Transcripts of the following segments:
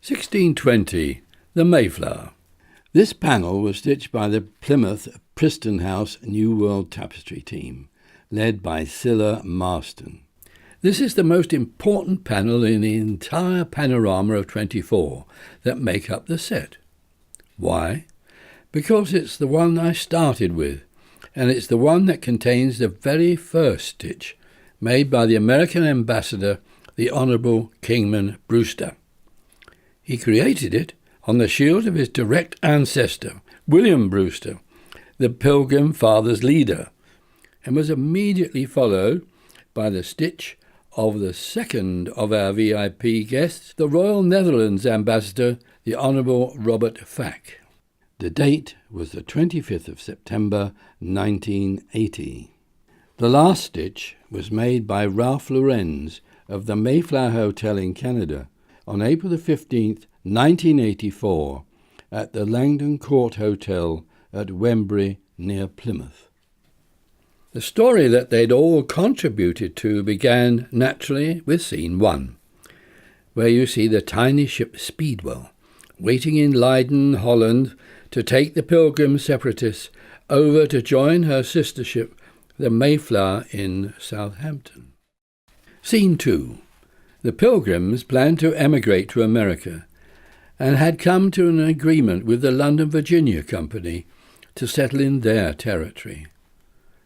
1620. The Mayflower. This panel was stitched by the Plymouth Preston House New World Tapestry team, led by Cilla Marston. This is the most important panel in the entire panorama of 24 that make up the set. Why? Because it's the one I started with, and it's the one that contains the very first stitch, made by the American ambassador, the Honourable Kingman Brewster. He created it on the shield of his direct ancestor, William Brewster, the Pilgrim Fathers' leader, and was immediately followed by the stitch of the second of our VIP guests, the Royal Netherlands ambassador, the Honourable Robert Fack. The date was the 25th of September 1980. The last stitch was made by Ralph Lorenz of the Mayflower Hotel in Canada on April the 15th, 1984, at the Langdon Court Hotel at Wembury near Plymouth. The story that they'd all contributed to began naturally with scene 1, where you see the tiny ship Speedwell waiting in Leiden, Holland, to take the Pilgrim separatists over to join her sister ship, the Mayflower, in Southampton. Scene 2. The Pilgrims planned to emigrate to America and had come to an agreement with the London Virginia Company to settle in their territory.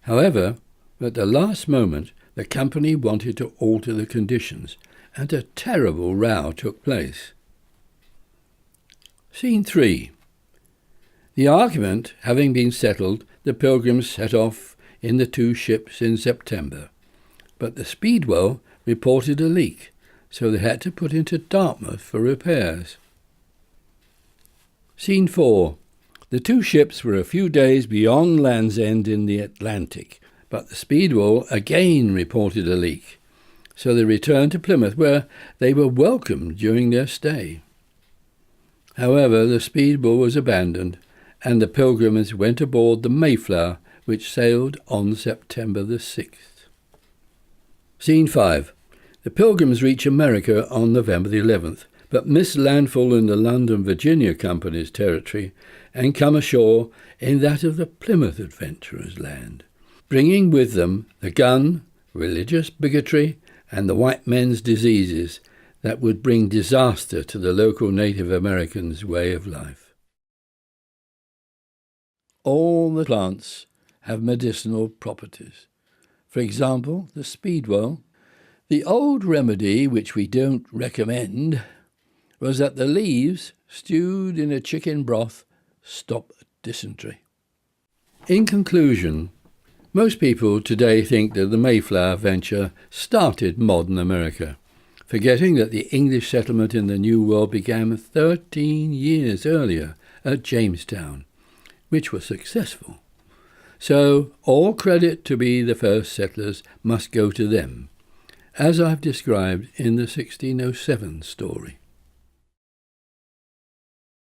However, at the last moment, the company wanted to alter the conditions, and a terrible row took place. Scene 3. The argument having been settled, the Pilgrims set off in the 2 ships in September, but the Speedwell reported a leak, so they had to put into Dartmouth for repairs. Scene 4. The 2 ships were a few days beyond Land's End in the Atlantic, but the Speedwell again reported a leak, so they returned to Plymouth, where they were welcomed during their stay. However, the Speedwell was abandoned, and the Pilgrims went aboard the Mayflower, which sailed on September the 6th. Scene 5. The Pilgrims reach America on November the 11th, but miss landfall in the London Virginia Company's territory and come ashore in that of the Plymouth adventurers' land, bringing with them the gun, religious bigotry, and the white men's diseases that would bring disaster to the local Native Americans' way of life. All the plants have medicinal properties. For example, the Speedwell. The old remedy, which we don't recommend, was that the leaves, stewed in a chicken broth, stop dysentery. In conclusion, most people today think that the Mayflower venture started modern America, forgetting that the English settlement in the New World began 13 years earlier at Jamestown, which was successful. So all credit to be the first settlers must go to them, as I've described in the 1607 story.